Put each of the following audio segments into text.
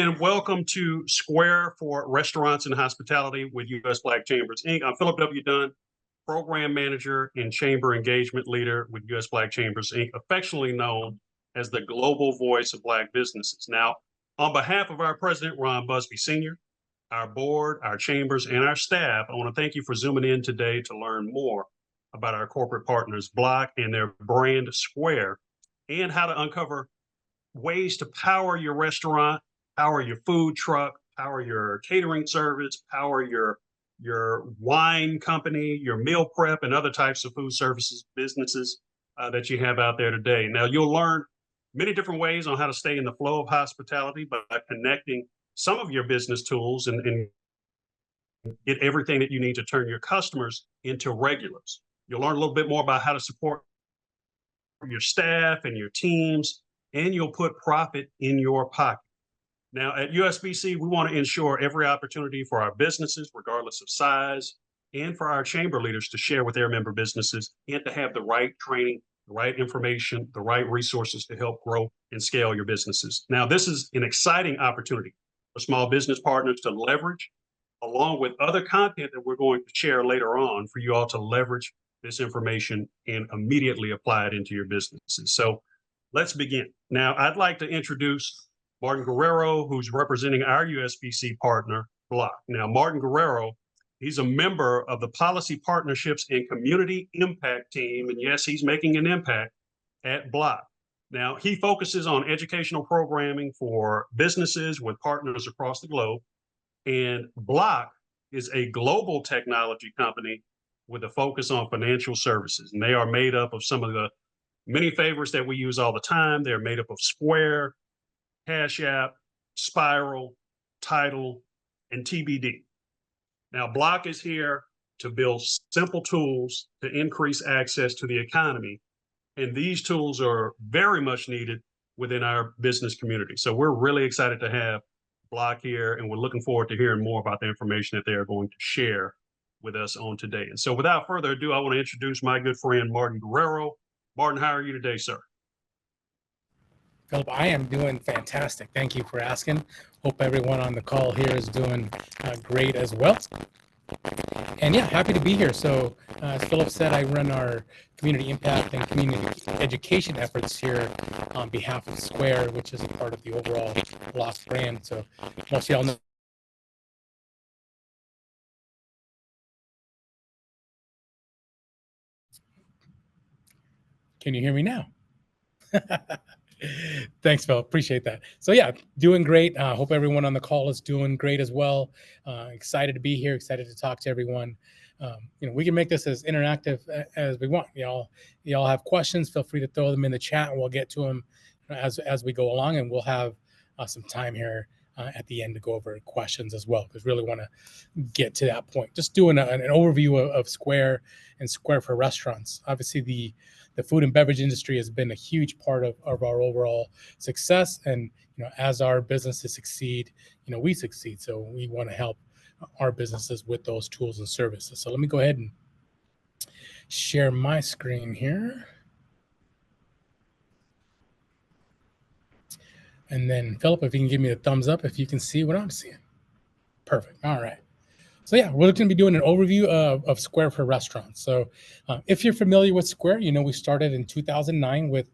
and welcome to Square for Restaurants and Hospitality with U.S. Black Chambers, Inc. I'm Philip W. Dunn, Program Manager and Chamber Engagement Leader with U.S. Black Chambers, Inc., affectionately known as the global voice of Black businesses. Now, on behalf of our President, Ron Busby Sr., our board, our chambers, and our staff, I want to thank you for zooming in today to learn more about our corporate partners, Block, and their brand Square, and how to uncover ways to power your restaurant, power your food truck, power your catering service, power your wine company, your meal prep, and other types of food services businesses that you have out there today. Now, you'll learn many different ways on how to stay in the flow of hospitality by connecting some of your business tools and get everything that you need to turn your customers into regulars. You'll learn a little bit more about how to support your staff and your teams, and you'll put profit in your pocket. Now, at USBC, we want to ensure every opportunity for our businesses, regardless of size, and for our chamber leaders to share with their member businesses and to have the right training, the right information, the right resources to help grow and scale your businesses. Now, this is an exciting opportunity for small business partners to leverage, along with other content that we're going to share later on, for you all to leverage this information and immediately apply it into your businesses. So let's begin. Now, I'd like to introduce Martin Guerrero, who's representing our USBC partner, Block. Now, Martin Guerrero, he's a member of the Policy Partnerships and Community Impact team, and yes, he's making an impact at Block. Now, he focuses on educational programming for businesses with partners across the globe, and Block is a global technology company with a focus on financial services, and they are made up of some of the many favorites that we use all the time. They're made up of Square, Cash App, Spiral, Tidal, and TBD. Now, Block is here to build simple tools to increase access to the economy, and these tools are very much needed within our business community. So we're really excited to have Block here, and we're looking forward to hearing more about the information that they are going to share with us on today. And so without further ado, I want to introduce my good friend, Martin Guerrero. Martin, how are you today, sir? Philip, I am doing fantastic. Thank you for asking. Hope everyone on the call here is doing great as well. And yeah, happy to be here. So as Philip said, I run our community impact and community education efforts here on behalf of Square, which is a part of the overall Block brand. So most of y'all know. Can you hear me now? Thanks, Phil. Appreciate that. So yeah, doing great. Hope everyone on the call is doing great as well. Excited to be here. Excited to talk to everyone. We can make this as interactive as we want. Y'all have questions, feel free to throw them in the chat, and we'll get to them as we go along. And we'll have some time here at the end to go over questions as well, because really want to get to that point. Just doing an overview of Square and Square for Restaurants. Obviously, the food and beverage industry has been a huge part of our overall success. And, as our businesses succeed, we succeed. So we want to help our businesses with those tools and services. So let me go ahead and share my screen here. And then Philip, if you can give me a thumbs up, if you can see what I'm seeing. Perfect. All right. So yeah, we're going to be doing an overview of Square for Restaurants. So if you're familiar with Square, we started in 2009 with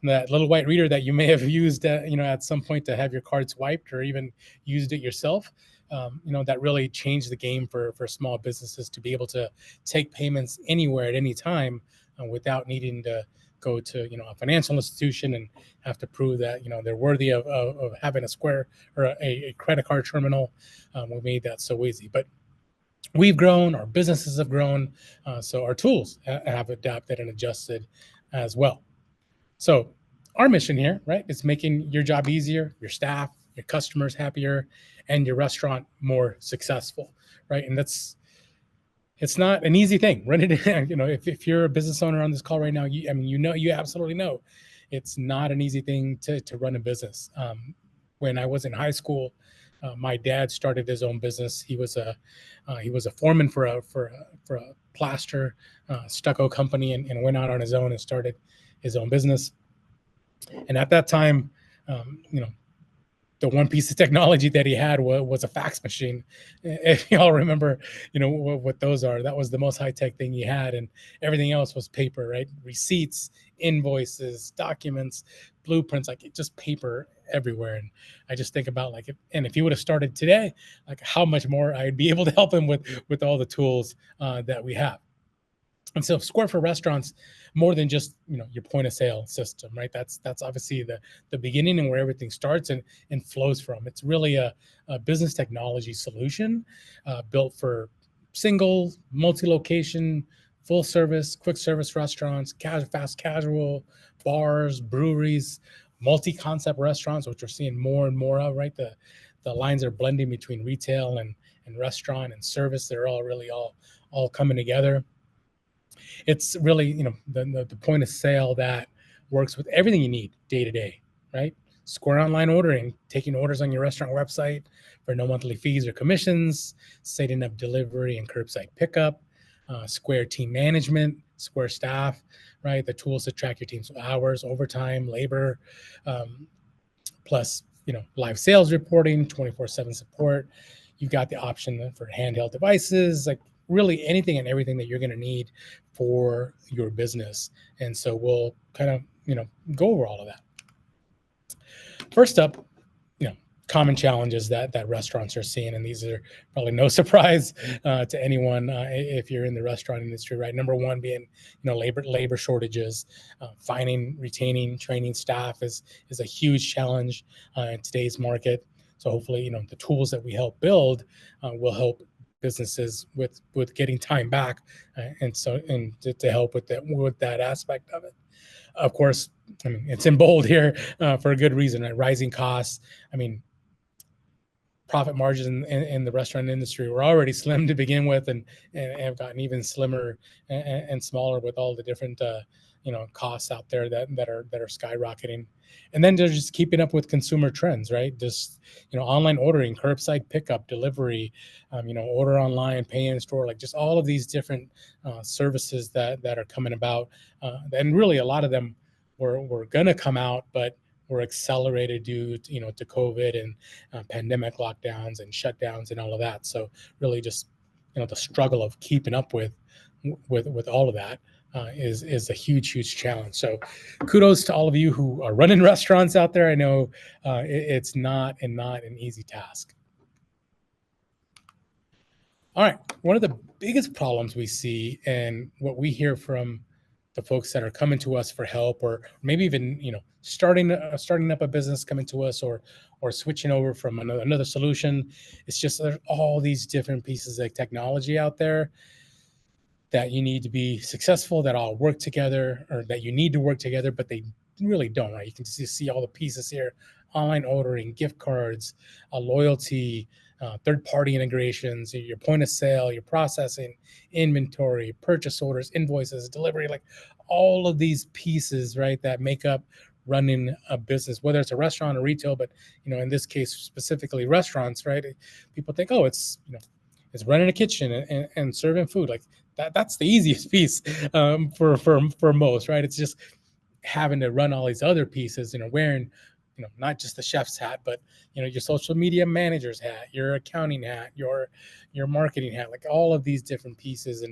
that little white reader that you may have used, at some point to have your card swiped, or even used it yourself. That really changed the game for small businesses to be able to take payments anywhere at any time without needing to go to a financial institution and have to prove that they're worthy of having a Square or a credit card terminal. We made that so easy, but we've grown, our businesses have grown, so our tools have adapted and adjusted as well. So our mission here, right, is making your job easier, your staff, your customers happier, and your restaurant more successful, right? And it's not an easy thing. If you're a business owner on this call right now, you absolutely know it's not an easy thing to run a business. When I was in high school, my dad started his own business. He was a foreman for a plaster stucco company, and went out on his own and started his own business. And at that time, the one piece of technology that he had was a fax machine. If y'all remember, what those are, that was the most high tech thing he had, and everything else was paper, right? Receipts, invoices, documents, blueprints, like just paper everywhere. And I just think about like, if he would have started today, like how much more I'd be able to help him with all the tools that we have. And so Square for Restaurants, more than just your point of sale system, right? That's obviously the beginning and where everything starts and flows from. It's really a business technology solution built for single, multi-location, full service, quick service restaurants, fast casual, bars, breweries, multi-concept restaurants, which we're seeing more and more of, right? The lines are blending between retail and restaurant and service. They're all really all coming together. It's really the point of sale that works with everything you need day to day, right? Square Online Ordering, taking orders on your restaurant website for no monthly fees or commissions, setting up delivery and curbside pickup, Square Team Management, Square Staff, right? The tools to track your team's hours, overtime, labor, plus live sales reporting, 24/7 support. You've got the option for handheld devices, like really anything and everything that you're going to need for your business. And so we'll kind of go over all of that. First up, common challenges that restaurants are seeing, and these are probably no surprise to anyone if you're in the restaurant industry, right? Number one being labor shortages. Finding, retaining, training staff is a huge challenge in today's market. So hopefully the tools that we help build will help businesses with getting time back and to help with that aspect of it. Of course, I mean, it's in bold here for a good reason, right? Rising costs. I mean, profit margins in the restaurant industry were already slim to begin with, and have gotten even slimmer and smaller with all the different costs out there that are skyrocketing. And then they're just keeping up with consumer trends, right? Just online ordering, curbside pickup, delivery, order online, pay in store, like just all of these different services that are coming about, and really a lot of them were gonna come out, but were accelerated due to, to COVID and pandemic lockdowns and shutdowns and all of that. So really just the struggle of keeping up with all of that is a huge challenge. So kudos to all of you who are running restaurants out there. I know it's not an easy task. All right, one of the biggest problems we see and what we hear from the folks that are coming to us for help, or maybe even starting up a business, coming to us, or switching over from another solution, it's just there's all these different pieces of technology out there that you need to be successful, that all work together, or that you need to work together, but they really don't, right? You can see all the pieces here: online ordering, gift cards, loyalty, third-party integrations, your point of sale, your processing, inventory, purchase orders, invoices, delivery, like all of these pieces, right, that make up running a business, whether it's a restaurant or retail, but in this case specifically restaurants, right? People think, oh, it's it's running a kitchen and serving food, like that's the easiest piece for most, right? It's just having to run all these other pieces, wearing not just the chef's hat, but your social media manager's hat, your accounting hat, your marketing hat, like all of these different pieces.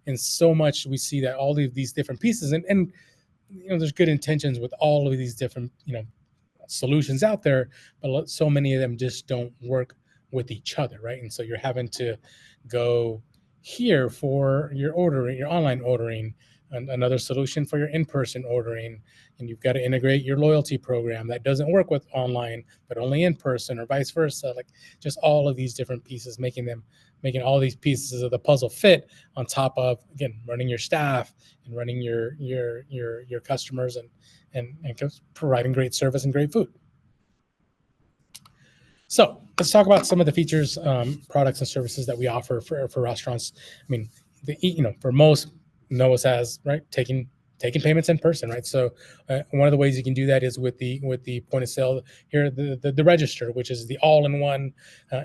And so much we see that all of these different pieces, and there's good intentions with all of these different solutions out there, but so many of them just don't work with each other, right? And so you're having to go here for your ordering, your online ordering, and another solution for your in-person ordering, and you've got to integrate your loyalty program that doesn't work with online but only in person, or vice versa. Like just all of these different pieces, making all these pieces of the puzzle fit on top of, again, running your staff and running your customers and providing great service and great food. So let's talk about some of the features, products, and services that we offer for restaurants. I mean, for most, Noah's has, right, taking payments in person, right? So one of the ways you can do that is with the point of sale here, the Register, which is the all-in-one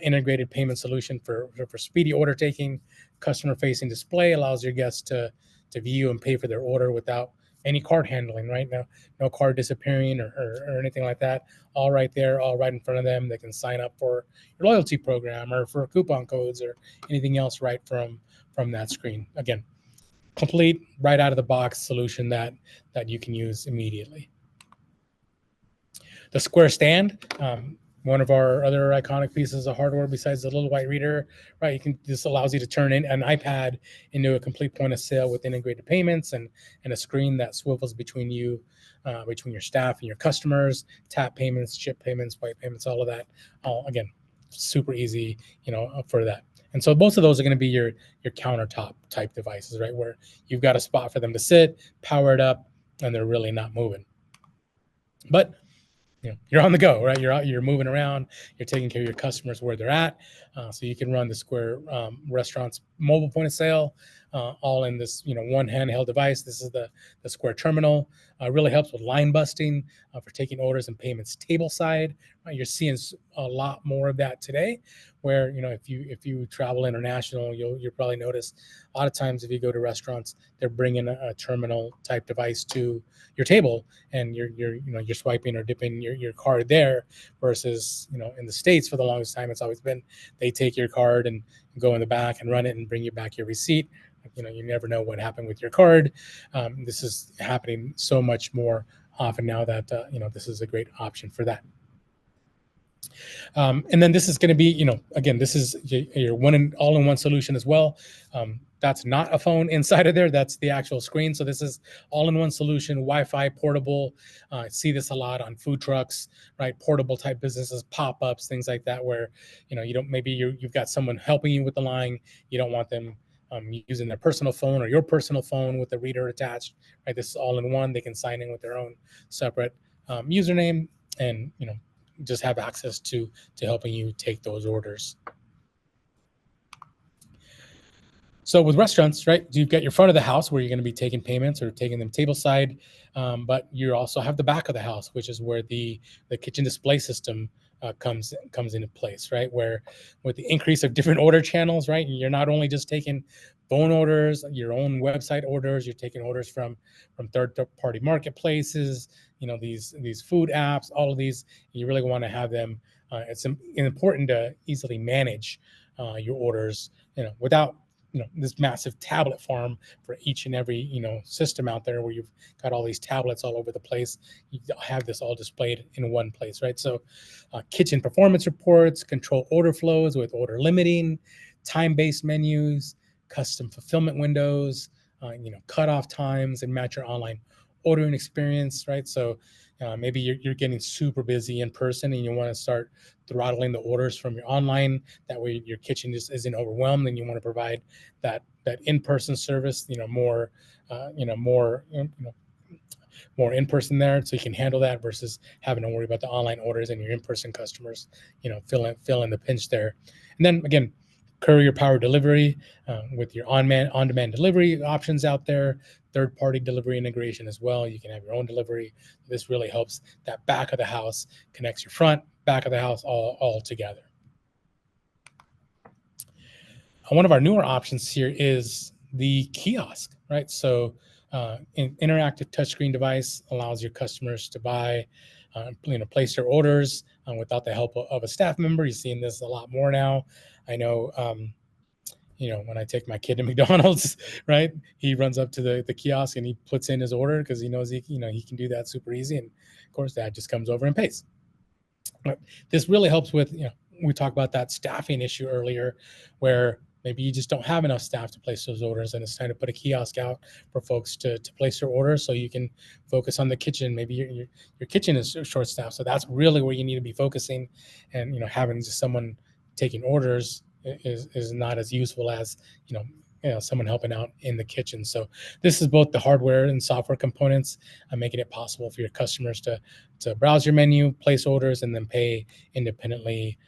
integrated payment solution for speedy order taking. Customer-facing display allows your guests to view and pay for their order without any card handling, right? No card disappearing or anything like that. All right there, all right in front of them. They can sign up for your loyalty program or for coupon codes or anything else right from that screen. Again, complete right out of the box solution that you can use immediately. The Square Stand, one of our other iconic pieces of hardware besides the little white reader, right? This allows you to turn in an iPad into a complete point of sale with integrated payments and a screen that swivels between you, between your staff and your customers, tap payments, chip payments, white payments, all of that. All again, super easy, for that. And so both of those are going to be your countertop type devices, right? Where you've got a spot for them to sit, power it up, and they're really not moving. But you're on the go, right? You're out, you're moving around, you're taking care of your customers where they're at. So you can run the Square Restaurants mobile point of sale all in this, one handheld device. This is the Square Terminal. Really helps with line busting for taking orders and payments table side. Right? You're seeing a lot more of that today. Where if you travel international, you'll probably notice a lot of times if you go to restaurants, they're bringing a terminal type device to your table, and you're swiping or dipping your card there. Versus in the States for the longest time, it's always been they take your card and go in the back and run it and bring you back your receipt. You never know what happened with your card. This is happening so much more often now that this is a great option for that. And then this is going to be, again, this is your all-in-one solution as well. That's not a phone inside of there. That's the actual screen. So this is all-in-one solution, Wi-Fi, portable. I see this a lot on food trucks, right? Portable type businesses, pop-ups, things like that, where maybe you've got someone helping you with the line. You don't want them using their personal phone or your personal phone with the reader attached, right? This is all-in-one. They can sign in with their own separate username and just have access to helping you take those orders. So with restaurants, right, you've got your front of the house where you're going to be taking payments or taking them table side, but you also have the back of the house, which is where the kitchen display system comes into place, right? Where with the increase of different order channels, right, you're not only just taking phone orders, your own website orders, you're taking orders from third-party marketplaces, these food apps, all of these. You really want to have them. It's important to easily manage your orders, without this massive tablet farm for each and every system out there where you've got all these tablets all over the place. You have this all displayed in one place, right? So kitchen performance reports, control order flows with order limiting, time-based menus, custom fulfillment windows, cutoff times, and match your online ordering experience, right? So maybe you're getting super busy in person and you want to start throttling the orders from your online. That way your kitchen just isn't overwhelmed, and you want to provide that in-person service, more in-person there, so you can handle that versus having to worry about the online orders and your in-person customers, fill in the pinch there. And then again, courier power delivery with your on-demand delivery options out there, third-party delivery integration as well. You can have your own delivery. This really helps that back of the house, connects your front, back of the house all together. One of our newer options here is the kiosk, right? So an interactive touchscreen device allows your customers to buy, place their orders without the help of a staff member. You're seeing this a lot more now. I know, when I take my kid to McDonald's, right, he runs up to the kiosk and he puts in his order because he knows he can do that super easy. And of course, Dad just comes over and pays. But this really helps with, we talked about that staffing issue earlier, where maybe you just don't have enough staff to place those orders, and it's time to put a kiosk out for folks to place their orders so you can focus on the kitchen. Maybe your kitchen is short staffed, so that's really where you need to be focusing. And having just someone taking orders is not as useful as someone helping out in the kitchen. So this is both the hardware and software components, making it possible for your customers to browse your menu, place orders, and then pay independently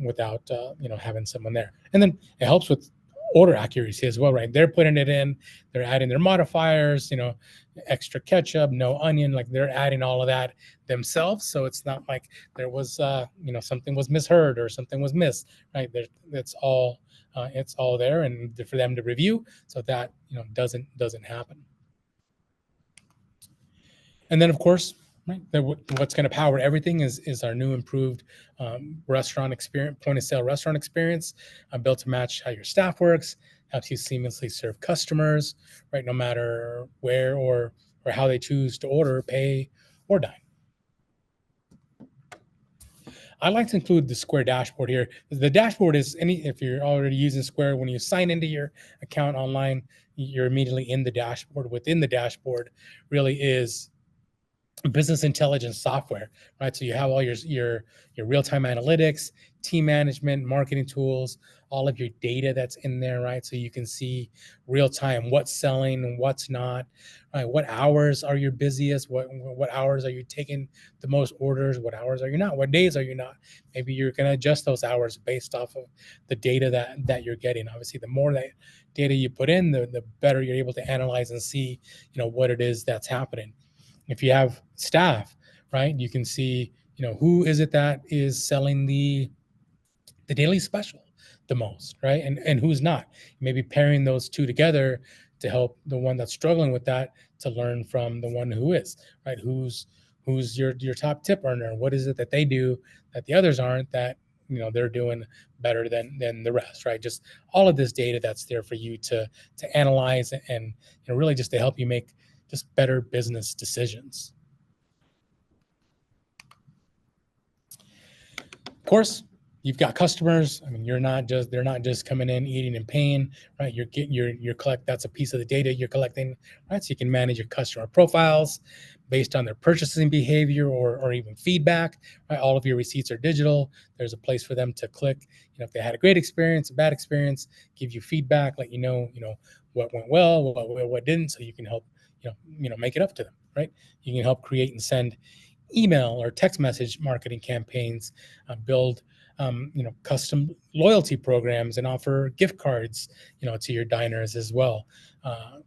without having someone there. And then it helps with order accuracy as well, right? They're putting it in, they're adding their modifiers, extra ketchup, no onion, like they're adding all of that themselves. So it's not like there was something was misheard or something was missed, right? It's all there and for them to review, so that doesn't happen. And then, of course, right, what's going to power everything is our new improved restaurant experience, point of sale restaurant experience, built to match how your staff works, helps you seamlessly serve customers, right, no matter where or how they choose to order, pay, or dine. I like to include the Square dashboard here. The dashboard is if you're already using Square, when you sign into your account online, you're immediately in the dashboard. Within the dashboard really is business intelligence software, right? So you have all your real-time analytics, team management, marketing tools, all of your data that's in there, right? So you can see real time what's selling and what's not, right? What hours are you busiest? What hours are you taking the most orders? What hours are you not? What days are you not? Maybe you're going to adjust those hours based off of the data that you're getting. Obviously, the more that data you put in, the better you're able to analyze and see, what it is that's happening. If you have staff, right, you can see, who is it that is selling the daily special the most, right? And who's not. Maybe pairing those two together to help the one that's struggling with that to learn from the one who is, right? Who's your top tip earner? What is it that they do that the others aren't, that they're doing better than the rest, right? Just all of this data that's there for you to analyze and really just to help you make just better business decisions. Of course, you've got customers. I mean, they're not just coming in, eating and paying, right? That's a piece of the data you're collecting, right? So you can manage your customer profiles based on their purchasing behavior or even feedback, right? All of your receipts are digital. There's a place for them to click, if they had a great experience, a bad experience, give you feedback, let you know, what went well, what didn't, so you can help, make it up to them, right? You can help create and send email or text message marketing campaigns, build custom loyalty programs, and offer gift cards to your diners as well.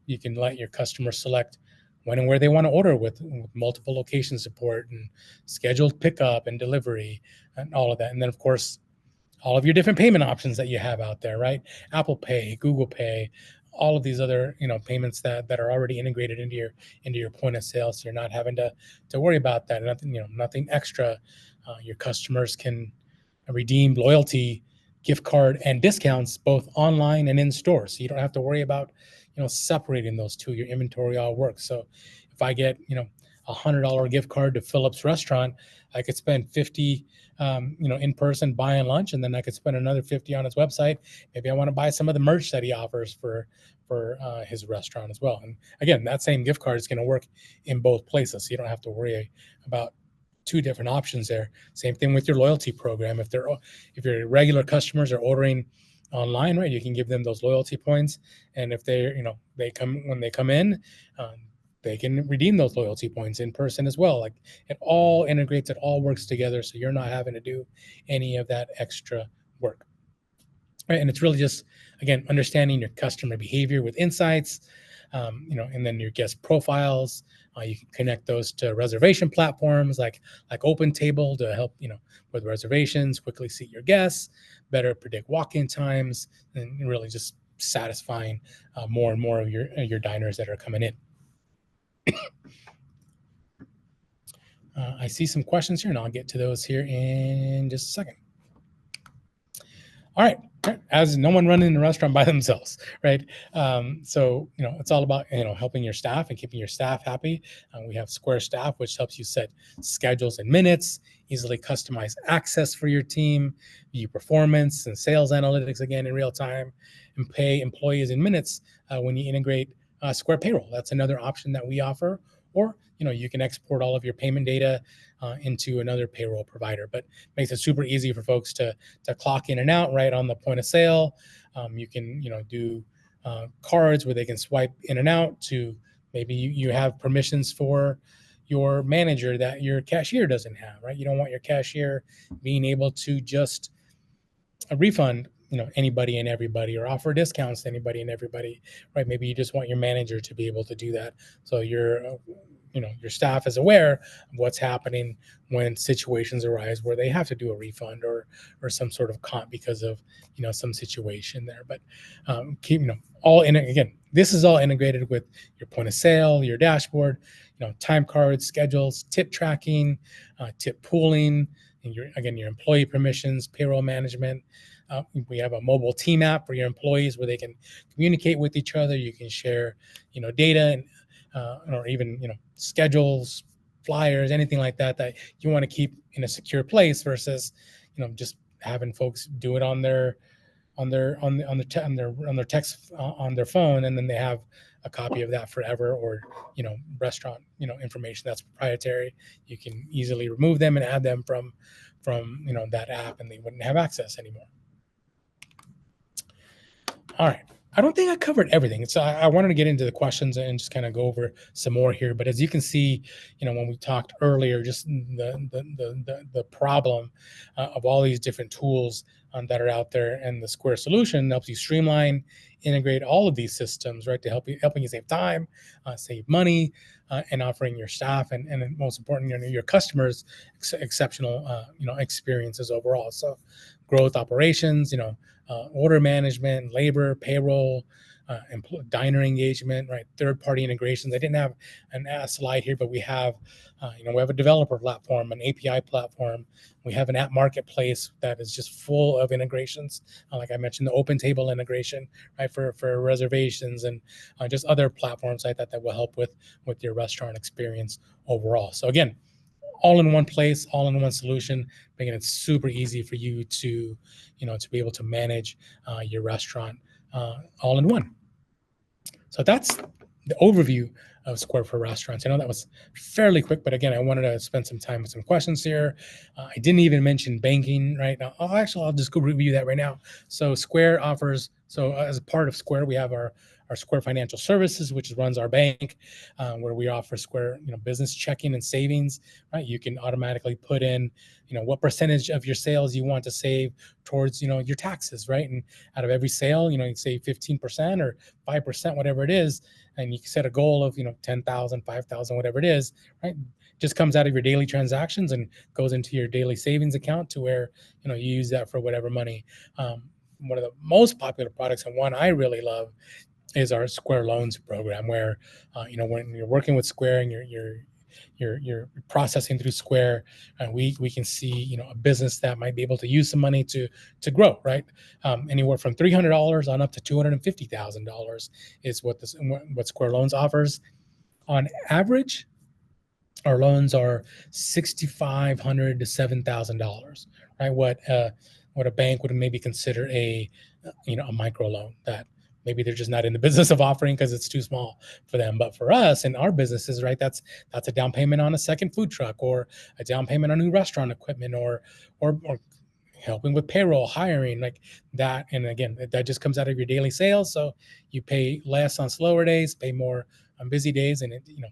You can let your customers select when and where they want to order with multiple location support and scheduled pickup and delivery and all of that. And then, of course, all of your different payment options that you have out there, right? Apple Pay, Google Pay, all of these other payments that are already integrated into your point of sale, so you're not having to worry about that. Nothing extra. Your customers can redeem loyalty, gift card, and discounts both online and in store, so you don't have to worry about separating those two. Your inventory all works. So if I get $100 gift card to Phillips Restaurant, I could spend $50 in person buying lunch, and then I could spend another $50 on his website. Maybe I want to buy some of the merch that he offers for his restaurant as well. And again, that same gift card is going to work in both places, so you don't have to worry about two different options there. Same thing with your loyalty program. If your regular customers are ordering online, right, you can give them those loyalty points, and if when they come in, they can redeem those loyalty points in person as well. Like, it all integrates, it all works together, so you're not having to do any of that extra work. Right? And it's really just, again, understanding your customer behavior with insights, and then your guest profiles. You can connect those to reservation platforms like OpenTable to help with reservations, quickly seat your guests, better predict walk-in times, and really just satisfying more and more of your diners that are coming in. I see some questions here, and I'll get to those here in just a second. All right. As no one running a restaurant by themselves, right? So, it's all about, helping your staff and keeping your staff happy. We have Square Staff, which helps you set schedules in minutes, easily customize access for your team, view performance and sales analytics again in real time, and pay employees in minutes when you integrate Square Payroll. That's another option that we offer. Or, you can export all of your payment data into another payroll provider, but makes it super easy for folks to clock in and out right on the point of sale. You can, do cards where they can swipe in and out to, maybe you have permissions for your manager that your cashier doesn't have, right? You don't want your cashier being able to just refund anybody and everybody, or offer discounts to anybody and everybody, right? Maybe you just want your manager to be able to do that, so your staff is aware of what's happening when situations arise where they have to do a refund or some sort of comp because of some situation there. But keep all in. Again, this is all integrated with your point of sale, your dashboard, time cards, schedules, tip tracking, tip pooling, and your employee permissions, payroll management. We have a mobile team app for your employees where they can communicate with each other. You can share, data and or even schedules, flyers, anything like that that you want to keep in a secure place versus just having folks do it on their text on their phone, and then they have a copy of that forever, or restaurant information that's proprietary. You can easily remove them and add them from that app, and they wouldn't have access anymore. All right. I don't think I covered everything. So I wanted to get into the questions and just kind of go over some more here. But as you can see, when we talked earlier, just the problem of all these different tools that are out there, and the Square solution helps you streamline, integrate all of these systems, right, to helping you save time, save money, and offering your staff and most important, your customers exceptional, experiences overall. So growth operations, order management, labor, payroll, diner engagement, right? Third-party integrations. I didn't have a slide here, but we have, we have a developer platform, an API platform. We have an app marketplace that is just full of integrations. Like I mentioned, the OpenTable integration, right, for reservations, and just other platforms like that will help with your restaurant experience overall. So again, all in one place, all in one solution, making it super easy for you to, to be able to manage your restaurant all in one. So that's the overview of Square for Restaurants. I know that was fairly quick, but again, I wanted to spend some time with some questions here. I didn't even mention banking right now. I'll just go review that right now. So Square offers, as a part of Square, we have our Square Financial Services, which runs our bank, where we offer Square, business checking and savings, right? You can automatically put in, what percentage of your sales you want to save towards, your taxes, right? And out of every sale, you save 15% or 5%, whatever it is. And you can set a goal of, 10,000, 5,000, whatever it is, right? Just comes out of your daily transactions and goes into your daily savings account to where, you use that for whatever money. One of the most popular products, and one I really love, is our Square Loans program, where when you're working with Square and you're processing through Square, and we can see a business that might be able to use some money to grow, right? Anywhere from $300 on up to $250,000 is what Square Loans offers. On average, our loans are $6,500 to $7,000, right? What a bank would maybe consider a micro loan that maybe they're just not in the business of offering because it's too small for them. But for us and our businesses, right, that's a down payment on a second food truck, or a down payment on new restaurant equipment, or helping with payroll, hiring, like that. And again, that just comes out of your daily sales. So you pay less on slower days, pay more on busy days, and you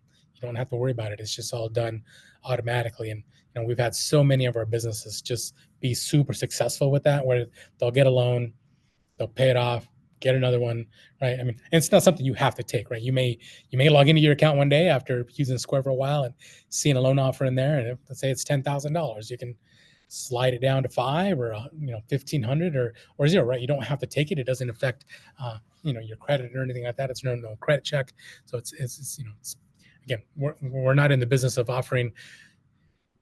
don't have to worry about it. It's just all done automatically. And we've had so many of our businesses just be super successful with that, where they'll get a loan, they'll pay it off, get another one, right? I mean, it's not something you have to take, right? You may log into your account one day after using Square for a while and seeing a loan offer in there, and let's say it's $10,000, you can slide it down to $5,000 or $1,500 or $0, right? You don't have to take it. It doesn't affect your credit or anything like that. It's no credit check. So it's again, we're not in the business of offering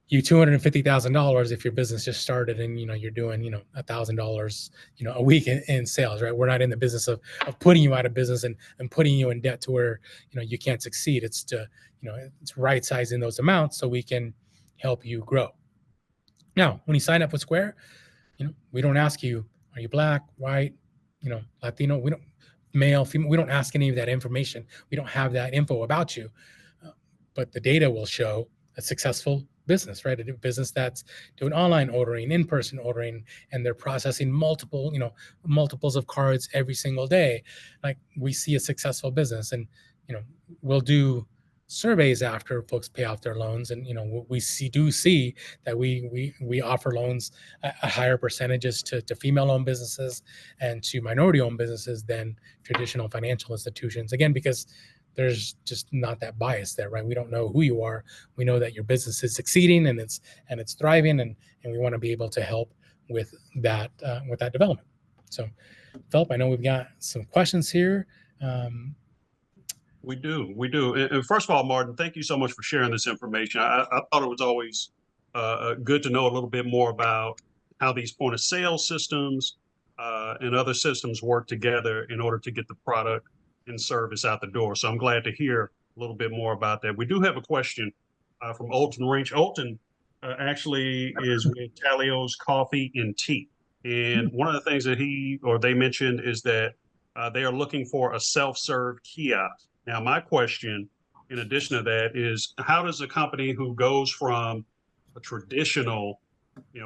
you $250,000 if your business just started and you're doing $1,000 a week in sales, right? We're not in the business of putting you out of business and putting you in debt to where you can't succeed. It's to it's right sizing those amounts so we can help you grow. Now, when you sign up with Square, we don't ask you, are you black, white, Latino? We don't, male, female. We don't ask any of that information. We don't have that info about you, but the data will show a successful business, right? A business that's doing online ordering, in-person ordering, and they're processing multiples of cards every single day. Like, we see a successful business, and we'll do surveys after folks pay off their loans, and we see that we offer loans at higher percentages to female-owned businesses and to minority-owned businesses than traditional financial institutions. Again, because there's just not that bias there, right? We don't know who you are. We know that your business is succeeding and it's thriving, and we want to be able to help with that development. So, Philip, I know we've got some questions here. We do. We do. And first of all, Martin, thank you so much for sharing this information. I thought it was always good to know a little bit more about how these point of sale systems and other systems work together in order to get the product and service out the door. So I'm glad to hear a little bit more about that. We do have a question from Olton Range. Olton actually is with Talio's Coffee and Tea. And one of the things that he or they mentioned is that they are looking for a self-serve kiosk. Now, my question, in addition to that, is how does a company who goes from a traditional,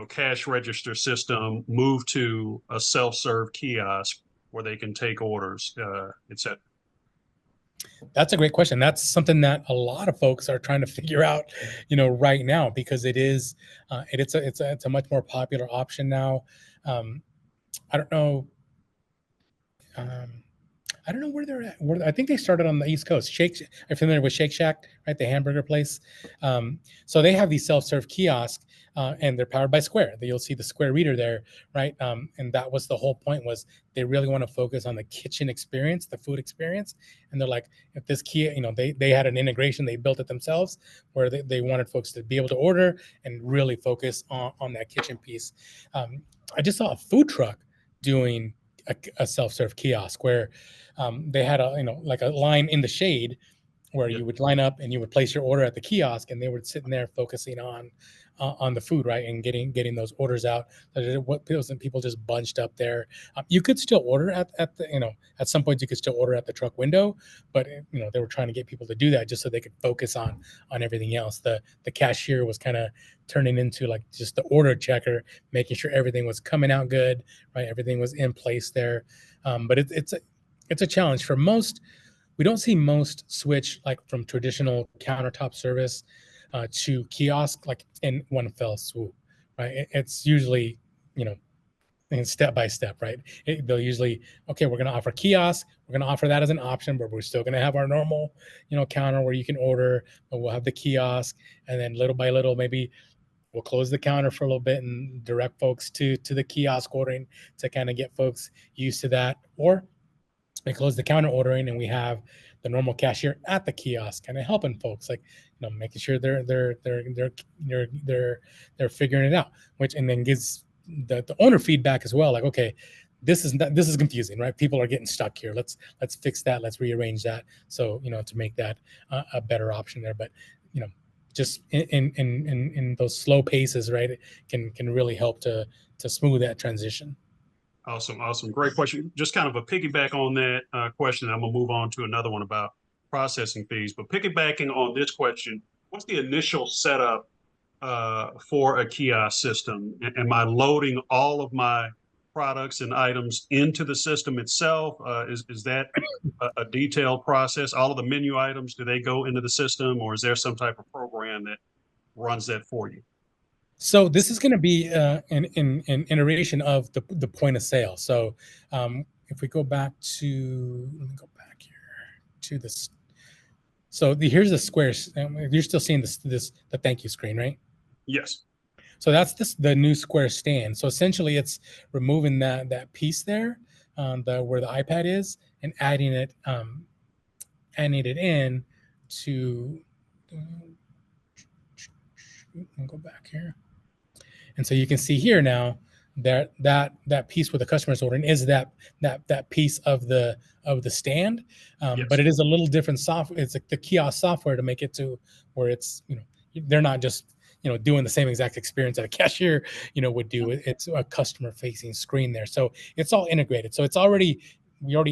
cash register system move to a self-serve kiosk where they can take orders, et cetera? That's a great question. That's something that a lot of folks are trying to figure out, right now, because it's a much more popular option now. Um, I don't know. Um, I don't know where they're at. I think they started on the East Coast. I'm familiar with Shake Shack, right? The hamburger place. So they have these self-serve kiosks, and they're powered by Square. You'll see the Square reader there, right? And that was the whole point, was they really want to focus on the kitchen experience, the food experience. And they're like, if this key, they had an integration, they built it themselves, where they wanted folks to be able to order and really focus on that kitchen piece. I just saw a food truck doing a self-serve kiosk where they had like a line in the shade where Yeah. you would line up and you would place your order at the kiosk, and they were sitting there focusing on the food, right, and getting those orders out. What people just bunched up there. You could still order at the at some point you could still order at the truck window, but they were trying to get people to do that just so they could focus on everything else. The cashier was kind of turning into like just the order checker, making sure everything was coming out good, right? Everything was in place there. But it's a challenge for most. We don't see most switch like from traditional countertop service to kiosk like in one fell swoop, right? It's usually, you know, step by step, right? They'll usually, okay, we're going to offer kiosk. We're going to offer that as an option, but we're still going to have our normal, counter where you can order, but we'll have the kiosk. And then little by little, maybe we'll close the counter for a little bit and direct folks to the kiosk ordering to kind of get folks used to that. Or we close the counter ordering and we have the normal cashier at the kiosk kind of helping folks, like making sure they're figuring it out, which and then gives the owner feedback as well, like, okay, this is confusing, right? People are getting stuck here. Let's fix that. Let's rearrange that, so to make that a better option there. But just in those slow paces, right, it can really help to smooth that transition. Awesome. Awesome. Great question. Just kind of a piggyback on that question. I'm going to move on to another one about processing fees. But piggybacking on this question, what's the initial setup for a kiosk system? Am I loading all of my products and items into the system itself? Is that a detailed process? All of the menu items, do they go into the system, or is there some type of program that runs that for you? So this is going to be an iteration of the point of sale. So if we go back to, let me go back here to this. So here's the squares. You're still seeing the thank you screen, right? Yes. So that's the new Square stand. So essentially, it's removing that piece there, where the iPad is, and adding it in to. I'll go back here. And so you can see here now that piece where the customer is ordering is that piece of the stand, Yes. but it is a little different software. It's like the kiosk software to make it to where it's they're not just doing the same exact experience that a cashier would do. It's a customer facing screen there, so it's all integrated. So it's already you're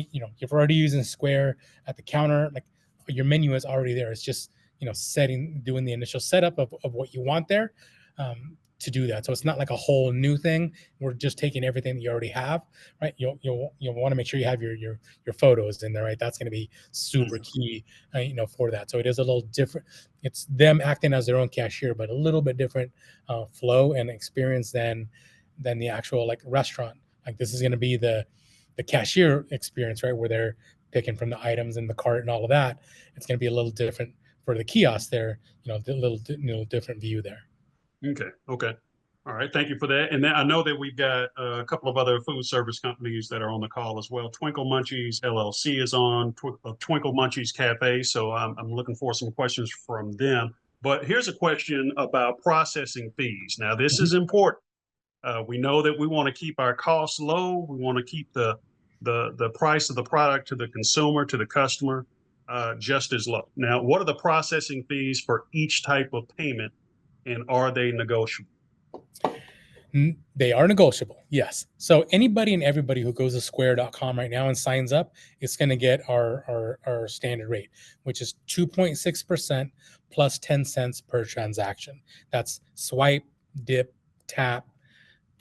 already using Square at the counter, like your menu is already there. It's just doing the initial setup of what you want there. To do that. So it's not like a whole new thing. We're just taking everything that you already have, right? You'll want to make sure you have your photos in there, right? That's going to be super key, for that. So it is a little different. It's them acting as their own cashier, but a little bit different flow and experience than the actual like restaurant. Like this is going to be the cashier experience, right? Where they're picking from the items in the cart and all of that. It's going to be a little different for the kiosk there. The little different view there. Okay. Okay. All right, thank you for that. And then I know that we've got a couple of other food service companies that are on the call as well. Twinkle Munchies LLC is on, Twinkle Munchies Cafe. So I'm looking for some questions from them. But here's a question about processing fees. Now, this Mhm. is important. We know that we want to keep our costs low. We want to keep the price of the product to the consumer, to the customer, just as low. Now, what are the processing fees for each type of payment, and are they negotiable? They are negotiable, yes. So anybody and everybody who goes to square.com right now and signs up is going to get our standard rate, which is 2.6% plus 10 cents per transaction. That's swipe, dip, tap,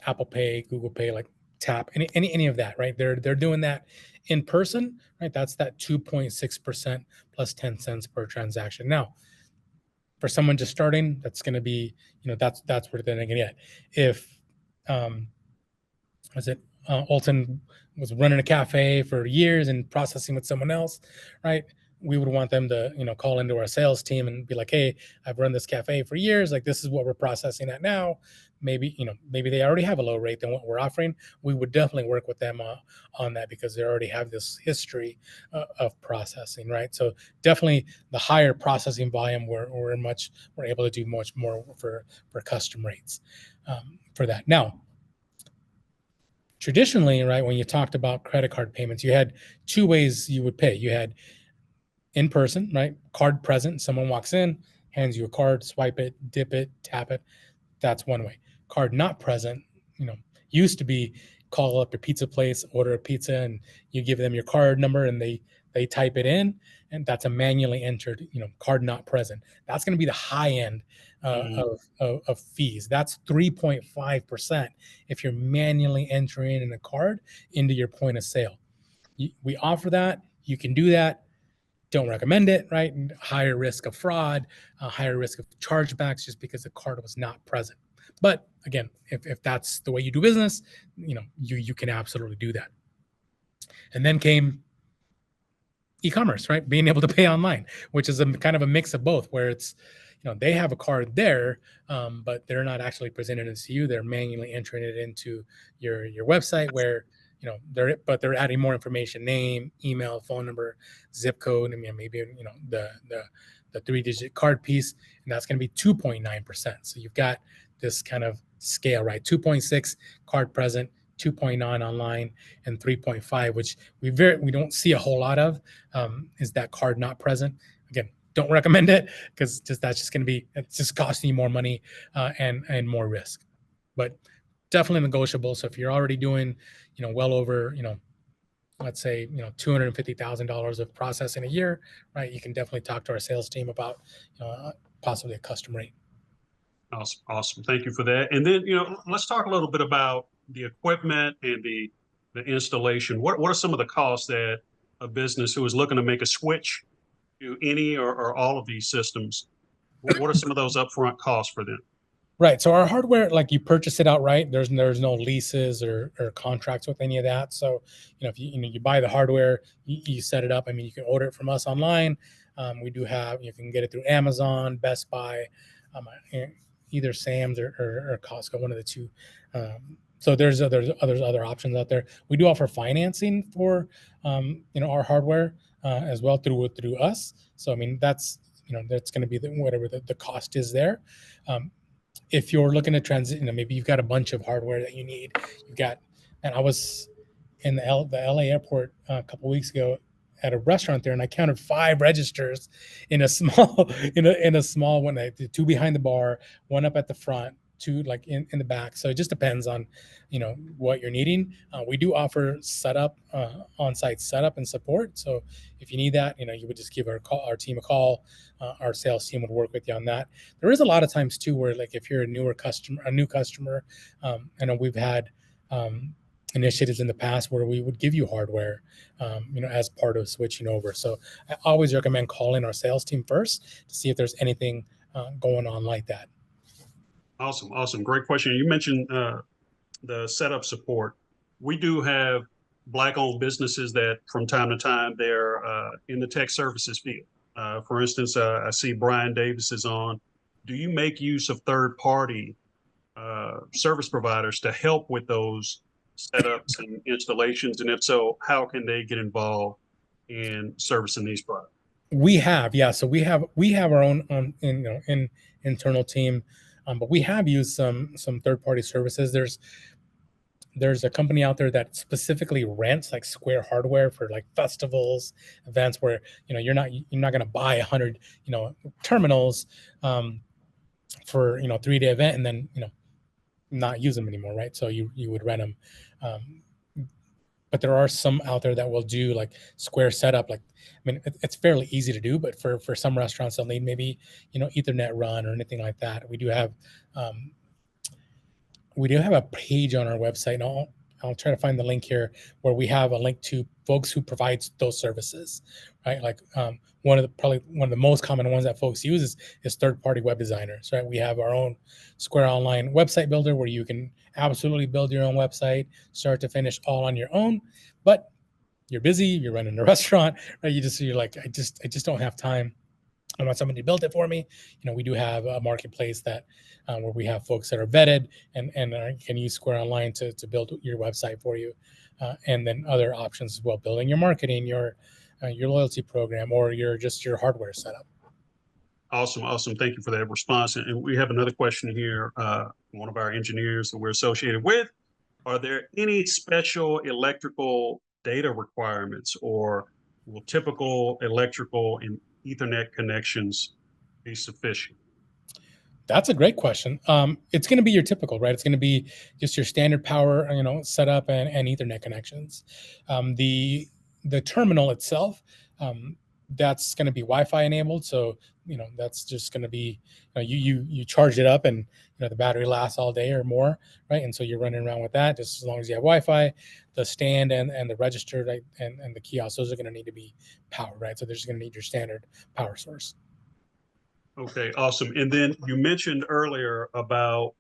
Apple Pay, Google Pay, like tap, any of that, right? They're doing that in person, right? That's that 2.6% plus 10 cents per transaction. Now, for someone just starting, that's going to be, that's where they're going to get. If um, was it Alton was running a cafe for years and processing with someone else, right? We would want them to, call into our sales team and be like, "Hey, I've run this cafe for years. Like, this is what we're processing at now. Maybe, maybe they already have a low rate than what we're offering. We would definitely work with them on that because they already have this history of processing, right? So definitely the higher processing volume, we're able to do much more for custom rates for that. Now, traditionally, right, when you talked about credit card payments, you had two ways you would pay. You had in person, right, card present. Someone walks in, hands you a card, swipe it, dip it, tap it. That's one way. Card not present, used to be call up your pizza place, order a pizza, and you give them your card number, and they type it in, and that's a manually entered, card not present. That's going to be the high end Mhm. of fees. That's 3.5% if you're manually entering in a card into your point of sale. We offer that. You can do that. Don't recommend it, right? Higher risk of fraud, higher risk of chargebacks just because the card was not present. But again, if that's the way you do business, you can absolutely do that. And then came e-commerce, right? Being able to pay online, which is a kind of a mix of both, where it's, they have a card there, but they're not actually presenting it to you. They're manually entering it into your website where, they're adding more information: name, email, phone number, zip code. I mean, maybe, the 3-digit card piece, and that's going to be 2.9%. So you've got this kind of scale, right? 2.6 card present, 2.9 online, and 3.5, which we don't see a whole lot of, is that card not present. Again, don't recommend it because that's just going to be, it's just costing you more money and more risk. But definitely negotiable. So if you're already doing, well over, let's say, $250,000 of processing a year, right? You can definitely talk to our sales team about possibly a custom rate. Awesome, awesome. Thank you for that. And then, let's talk a little bit about the equipment and the installation. What are some of the costs that a business who is looking to make a switch to any or all of these systems? What are some of those upfront costs for them? Right. So our hardware, like you purchase it outright. There's no leases or contracts with any of that. So, if you buy the hardware, you set it up. I mean, you can order it from us online. We do have, you can get it through Amazon, Best Buy, eh, either Sam's or Costco, one of the two. So there's other options out there. We do offer financing for our hardware as well through us. So I mean that's going to be whatever the cost is there. If you're looking to transit, maybe you've got a bunch of hardware that you need. You've got, and I was in the LA airport a couple weeks ago at a restaurant there, and I counted 5 registers in a small in a small one. Two behind the bar, one up at the front, two like in the back. So it just depends on what you're needing. We do offer setup, on-site setup and support. So if you need that, you would just give our team a call. Our sales team would work with you on that. There is a lot of times too where, like, if you're a new customer, I know we've had initiatives in the past where we would give you hardware, as part of switching over. So I always recommend calling our sales team first to see if there's anything going on like that. Awesome, awesome. Great question. You mentioned the setup support. We do have Black-owned businesses that from time to time they're in the tech services field. For instance, I see Brian Davis is on. Do you make use of third-party service providers to help with those setups and installations? And if so, how can they get involved in servicing these products? We have, yeah. So we have our own internal team, but we have used some third party services. There's a company out there that specifically rents like Square hardware for like festivals, events where you're not going to buy 100 terminals for 3-day event and then not use them anymore, right? So you would rent them. But there are some out there that will do like Square setup. Like, I mean, it's fairly easy to do, but for some restaurants, they'll need maybe Ethernet run or anything like that. We do have a page on our website, and I'll try to find the link here where we have a link to folks who provide those services, right? Like probably one of the most common ones that folks use is third-party web designers, right? We have our own Square Online website builder where you can absolutely build your own website, start to finish, all on your own. But you're busy, you're running a restaurant, right? You're like, I just don't have time. I want somebody to build it for me. We do have a marketplace that where we have folks that are vetted and can use Square Online to build your website for you, and then other options as well, building your marketing, your loyalty program, or your hardware setup. Awesome. Thank you for that response. And we have another question here. One of our engineers that we're associated with. Are there any special electrical data requirements, or will typical electrical and Ethernet connections be sufficient? That's a great question. It's going to be your typical, right? It's going to be just your standard power, setup and Ethernet connections. The terminal itself, that's going to be Wi-Fi enabled. So, that's just going to be, you charge it up and, the battery lasts all day or more, right? And so you're running around with that just as long as you have Wi-Fi. The stand and the register, right, and the kiosk, those are going to need to be powered, right? So they're just going to need your standard power source. Okay, awesome. And then you mentioned earlier about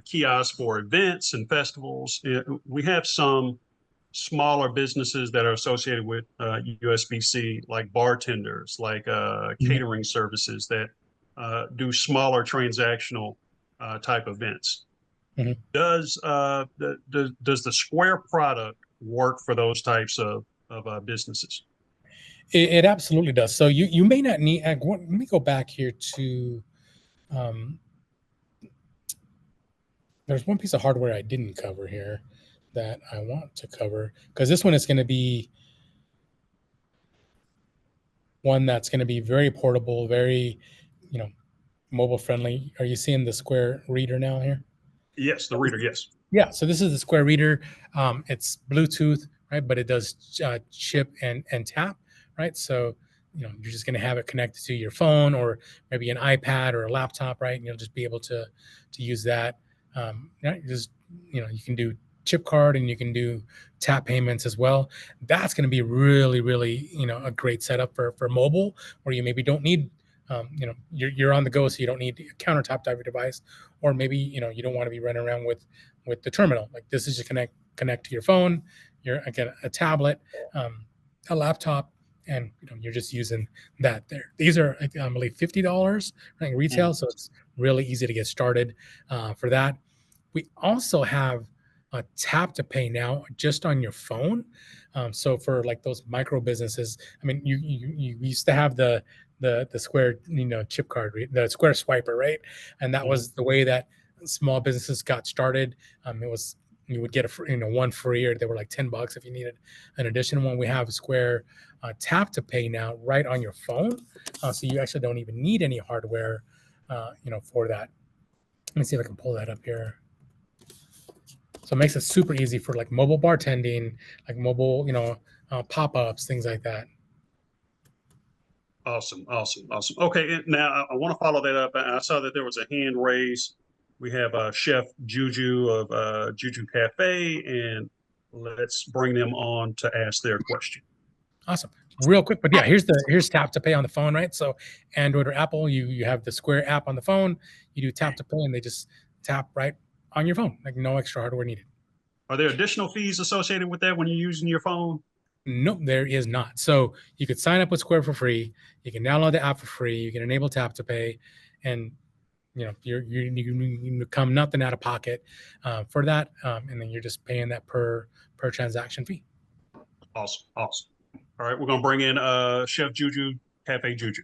kiosks for events and festivals. We have some smaller businesses that are associated with USBC, like bartenders, like catering services that do smaller transactional type events. Mm-hmm. Does the Square product work for those types of businesses? It absolutely does. So you may not need. Let me go back here to. There's one piece of hardware I didn't cover here that I want to cover, because this one is going to be one that's going to be very portable, very, mobile friendly. Are you seeing the Square Reader now here? Yes, the reader. Yes. Yeah. So this is the Square Reader. It's Bluetooth, right? But it does chip and tap, right? So you're just going to have it connected to your phone or maybe an iPad or a laptop, right? And you'll just be able to use that. You can do chip card and you can do tap payments as well. That's going to be really, really, a great setup for mobile, where you maybe don't need, you're on the go, so you don't need a countertop type of device, or maybe, you don't want to be running around with the terminal. Like, this is just connect to your phone, a tablet, a laptop, and you're just using that there. These are, I believe, $50 right, retail, so it's really easy to get started for that. We also have a tap to pay now just on your phone. So for like those micro businesses, I mean, you used to have the Square chip card, the Square Swiper, right? And that was the way that small businesses got started. It was, you would get one free, or they were like $10 if you needed an additional one. We have Square tap to pay now right on your phone, so you actually don't even need any hardware for that. Let me see if I can pull that up here. So it makes it super easy for like mobile bartending, like mobile pop-ups, things like that. Awesome. Okay, now I want to follow that up. I saw that there was a hand raised. We have Chef Juju of Juju Cafe, and let's bring them on to ask their question. Awesome. Real quick, but yeah, here's tap to pay on the phone, right? So Android or Apple, you have the Square app on the phone. You do tap to pay, and they just tap right on your phone, like no extra hardware needed. Are there additional fees associated with that when you're using your phone? Nope, there is not. So you could sign up with Square for free. You can download the app for free. You can enable tap to pay, and you come nothing out of pocket for that, and then you're just paying that per transaction fee. Awesome. Awesome. All right. We're going to bring in Chef Juju, Cafe Juju.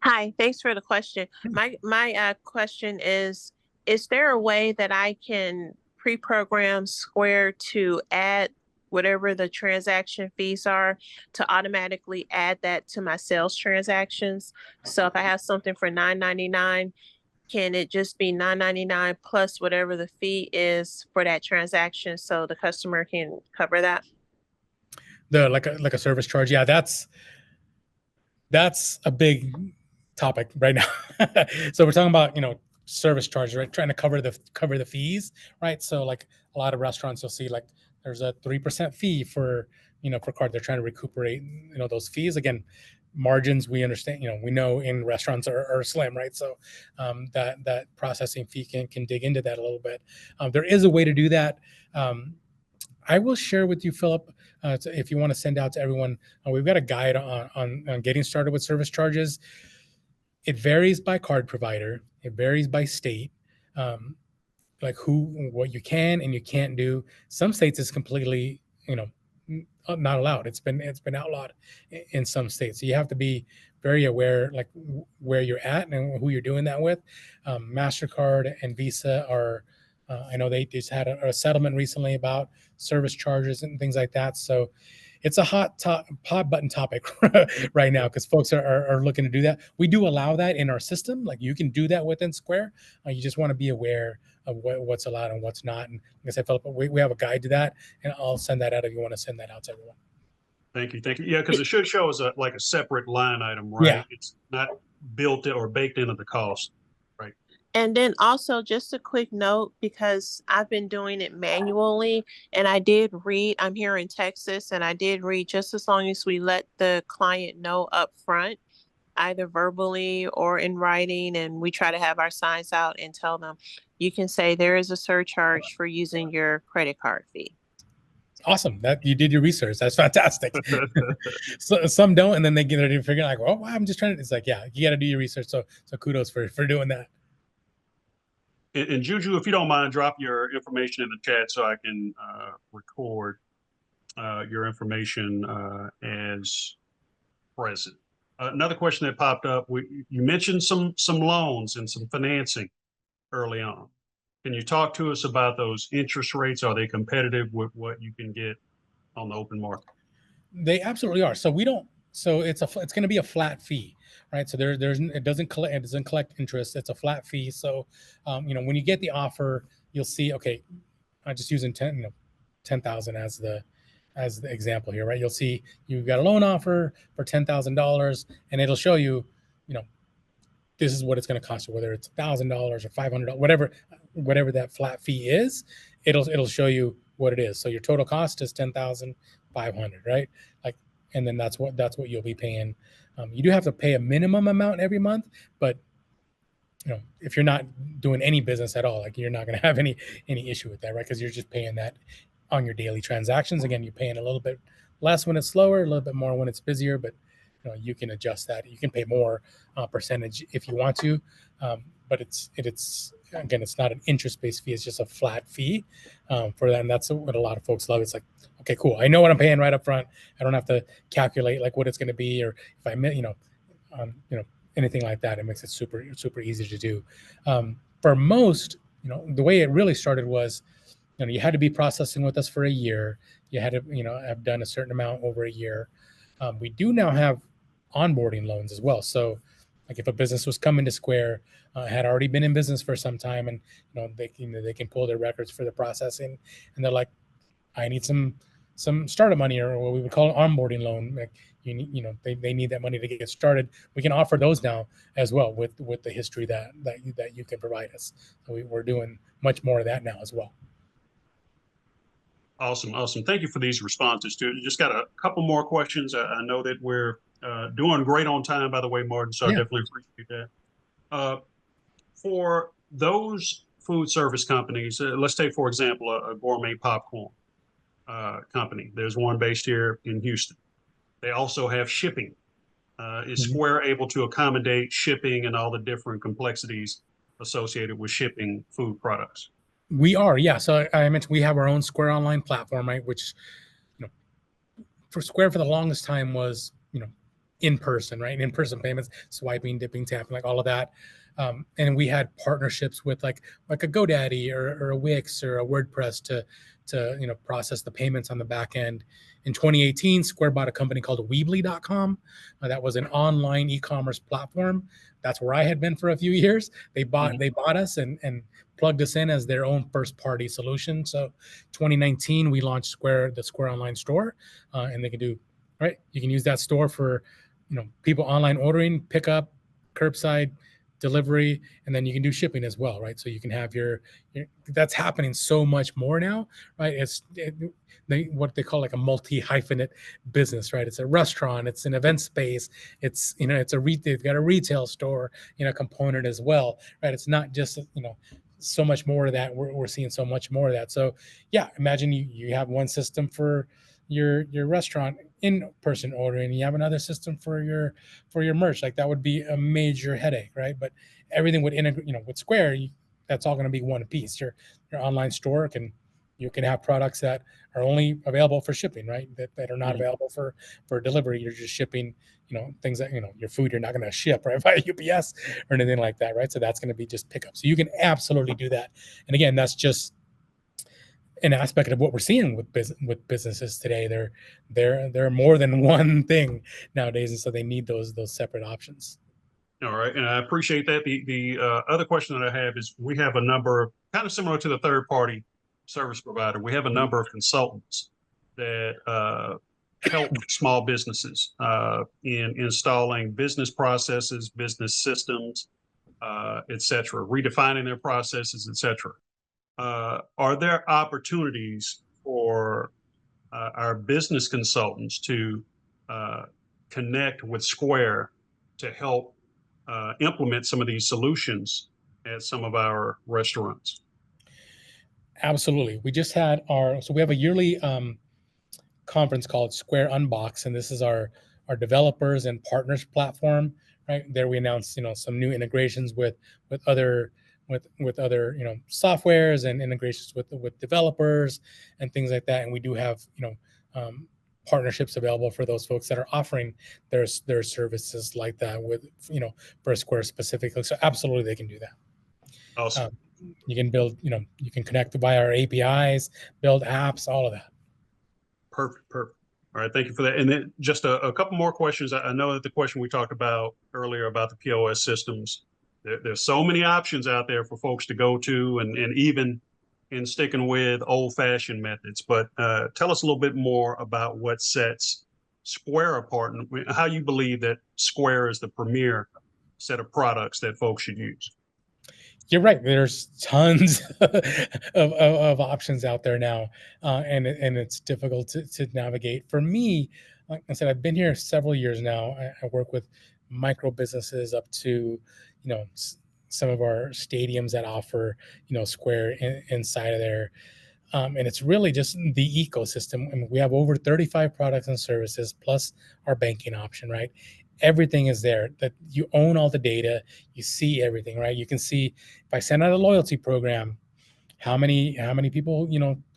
Hi, thanks for the question. My question is there a way that I can pre-program Square to add whatever the transaction fees are to automatically add that to my sales transactions? So if I have something for $9.99, can it just be $9.99 plus whatever the fee is for that transaction so the customer can cover that? Like a service charge, yeah, that's a big topic right now. So we're talking about service charges, right? Trying to cover the fees, right? So like a lot of restaurants, you'll see like there's a 3% fee for for card. They're trying to recuperate those fees. Again, margins, we understand, we know in restaurants are slim, right? So that processing fee can dig into that a little bit. There is a way to do that. I will share with you, Philip, if you want to send out to everyone. We've got a guide on getting started with service charges. It varies by card provider. It varies by state, like what you can and you can't do. Some states is completely, not allowed. It's been outlawed in some states. So you have to be very aware, like where you're at and who you're doing that with. MasterCard and Visa are. I know they just had a settlement recently about service charges and things like that. So it's a hot button topic right now because folks are looking to do that. We do allow that in our system. Like you can do that within Square. You just want to be aware of what's allowed and what's not. And like I said, Philip, we have a guide to that, and I'll send that out if you want to send that out to everyone. Thank you. Thank you. Yeah, because it should show as like a separate line item, right? Yeah. It's not built or baked into the cost. And then also just a quick note, because I've been doing it manually and I did read, I'm here in Texas, and I did read just as long as we let the client know up front, either verbally or in writing, and we try to have our signs out and tell them, you can say there is a surcharge for using your credit card fee. Awesome. That you did your research. That's fantastic. So some don't, and then they get ready to figure like, oh, I'm just trying to, it's like, yeah, you got to do your research. So kudos for doing that. And Juju, if you don't mind, drop your information in the chat so I can record your information as present. Another question that popped up: you mentioned some loans and some financing early on. Can you talk to us about those interest rates? Are they competitive with what you can get on the open market? They absolutely are. So we don't. So it's going to be a flat fee, right? So it doesn't collect interest. It's a flat fee. So when you get the offer, you'll see. Okay, I'm just using 10,000 as the example here, right? You'll see you've got a loan offer for $10,000, and it'll show you, this is what it's going to cost you, whether it's $1,000 or $500, whatever that flat fee is. It'll show you what it is. So your total cost is $10,500, right? Like. And then that's what you'll be paying. You do have to pay a minimum amount every month, but if you're not doing any business at all, like you're not going to have any issue with that, right? Because you're just paying that on your daily transactions. Again, you're paying a little bit less when it's slower, a little bit more when it's busier, but you can adjust that. You can pay more percentage if you want to, but it's again, it's not an interest-based fee. It's just a flat fee for that, and that's what a lot of folks love. It's like, okay, cool. I know what I'm paying right up front. I don't have to calculate like what it's going to be, or if I anything like that. It makes it super, super easy to do. For most, the way it really started was, you had to be processing with us for a year. You had to, have done a certain amount over a year. We do now have onboarding loans as well. So, like if a business was coming to Square, had already been in business for some time, and they can pull their records for the processing, and they're like, I need some startup money, or what we would call an onboarding loan. Like they need that money to get started. We can offer those now as well with the history that you can provide us. So we're doing much more of that now as well. Awesome. Thank you for these responses, too. Just got a couple more questions. I know that we're doing great on time, by the way, Martin, so I definitely appreciate that. For those food service companies, let's take, for example, a gourmet popcorn company. There's one based here in Houston. They also have shipping Is Mhm. Square able to accommodate shipping and all the different complexities associated with shipping food products? We are, yeah. So I mentioned we have our own Square Online platform, right? Which, you know, for Square for the longest time was, in person, right? In person payments, swiping, dipping, tapping, like all of that. And we had partnerships with like a GoDaddy or a Wix or a WordPress to process the payments on the back end. In 2018, Square bought a company called Weebly.com. That was an online e-commerce platform. That's where I had been for a few years. They bought us and plugged us in as their own first party solution. So 2019, we launched the Square Online Store, and they can do, right. You can use that store for, people online ordering, pickup, curbside delivery, and then you can do shipping as well, right? So you can have your that's happening so much more now, right? What they call like a multi-hyphenate business, right? It's a restaurant, it's an event space, they've got a retail store, component as well, right? It's not just, so much more of that. We're seeing so much more of that. So yeah, imagine you have one system for your restaurant in-person ordering, you have another system for your merch. Like that would be a major headache, right? But everything would integrate, with Square, that's all going to be one piece. Your online store you can have products that are only available for shipping, right? That are not Mhm. available for delivery. You're just shipping, things that, your food you're not going to ship right via UPS or anything like that, right? So that's going to be just pickup. So you can absolutely do that. And again, that's just an aspect of what we're seeing with businesses today. They're more than one thing nowadays, and so they need those separate options. All right, and I appreciate that. The other question that I have is we have a number of kind of similar to the third party service provider. We have a number of consultants that help small businesses in installing business processes, business systems, et cetera, redefining their processes, et cetera. Are there opportunities for our business consultants to connect with Square to help implement some of these solutions at some of our restaurants? Absolutely. We have a yearly conference called Square Unbox, and this is our developers and partners platform. Right there, we announced some new integrations with other with other softwares and integrations with developers and things like that. And we do have partnerships available for those folks that are offering their services like that with for Square specifically. So absolutely, they can do that. Awesome. Um, you can build, you can connect via our APIs, build apps, all of that. Perfect. Perfect. All right. Thank you for that. And then just a couple more questions. I know that the question we talked about earlier about the POS systems, there's so many options out there for folks to go to, and even in sticking with old fashioned methods. But tell us a little bit more about what sets Square apart and how you believe that Square is the premier set of products that folks should use. You're right. There's tons of options out there now, and it's difficult to navigate. For me, like I said, I've been here several years now. I work with micro businesses up to, some of our stadiums that offer, Square inside of there. And it's really just the ecosystem. I mean, we have over 35 products and services plus our banking option, right? Everything is there. That you own all the data, you see everything, right? You can see if I send out a loyalty program, how many people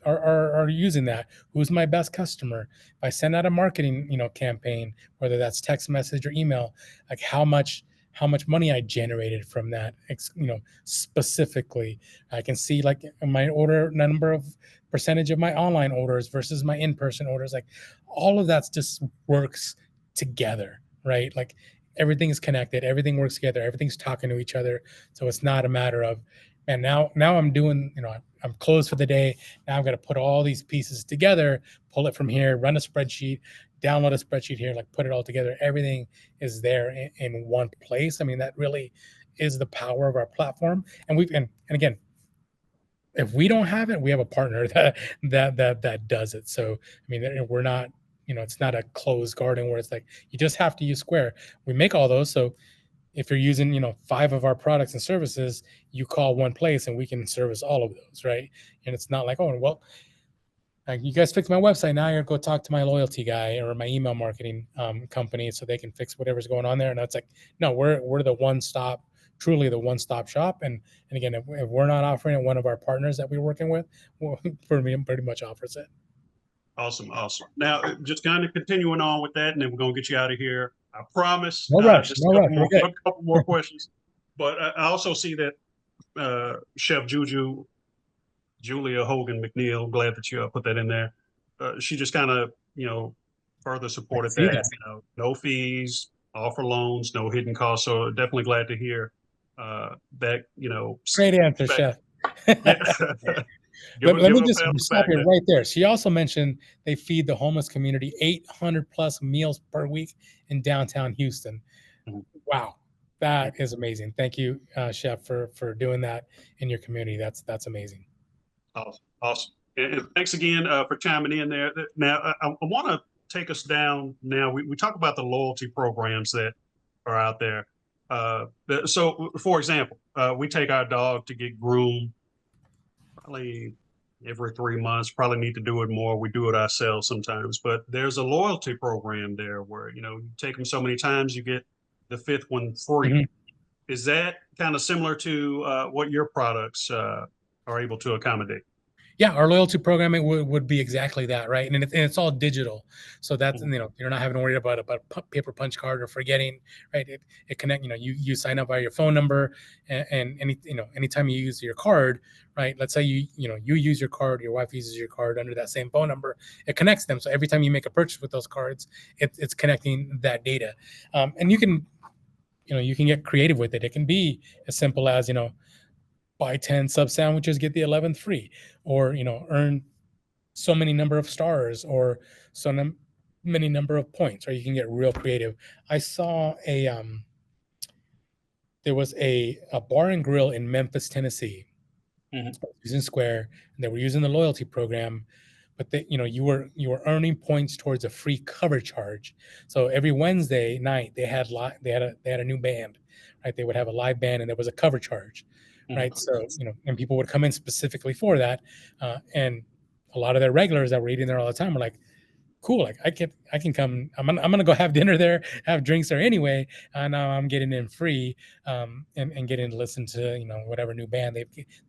are using that, who's my best customer. If I send out a marketing campaign, whether that's text message or email, like how much money I generated from that, specifically. I can see like my order number of percentage of my online orders versus my in-person orders. Like all of that just works together, right? Like everything is connected, everything works together, everything's talking to each other. So it's not a matter of, and now I'm doing, I'm closed for the day. Now I've got to put all these pieces together, pull it from here, run a spreadsheet, download a spreadsheet here, like put it all together. Everything is there in one place. I mean, that really is the power of our platform. And again, if we don't have it, we have a partner that does it. So I mean, we're not, it's not a closed garden where it's like you just have to use Square. We make all those. So if you're using, 5 of our products and services, you call one place and we can service all of those, right? And it's not like, oh, well, Like, you guys fix my website. Now you're go talk to my loyalty guy or my email marketing company so they can fix whatever's going on there. And that's like, no, we're the one stop, truly the one stop shop. And again, if we're not offering it, one of our partners that we're working with, well, pretty much offers it. Awesome. Awesome. Now, just kind of continuing on with that, and then we're going to get you out of here. I promise. No rush. Just No rush. We're good. a couple more questions. But I also see that Chef Julia Hogan McNeil, glad that you put that in there. She just kind of, further supported that. No fees, offer loans, no hidden costs. So definitely glad to hear that, Great answer, Chef. Let me just stop you right there. She also mentioned they feed the homeless community 800 plus meals per week in downtown Houston. Mm-hmm. Wow, that is amazing. Thank you, Chef, for doing that in your community. That's amazing. Awesome. And thanks again for chiming in there. Now, I want to take us down. Now, we talk about the loyalty programs that are out there. So, for example, we take our dog to get groomed probably every 3 months. Probably need to do it more. We do it ourselves sometimes. But there's a loyalty program there where, you take them so many times, you get the fifth one free. Mm-hmm. Is that kind of similar to what your products are able to accommodate? Yeah, our loyalty programming would be exactly that, right? And it's all digital, so that's you're not having to worry about a paper punch card or forgetting, right? It connect, you sign up by your phone number, and anytime you use your card, right? Let's say you use your card, your wife uses your card under that same phone number, it connects them. So every time you make a purchase with those cards, it's connecting that data, and you can get creative with it. It can be as simple as buy 10 sub sandwiches, get the 11th free, or, earn so many number of stars or so many number of points, or you can get real creative. I saw there was a bar and grill in Memphis, Tennessee, using Square, and they were using the loyalty program, but you were earning points towards a free cover charge. So every Wednesday night they had a new band, right? They would have a live band and there was a cover charge. Right. So, and people would come in specifically for that. And a lot of their regulars that were eating there all the time were like, cool, like I can come, I'm going to go have dinner there, have drinks there anyway. And now I'm getting in free and getting to listen to, whatever new band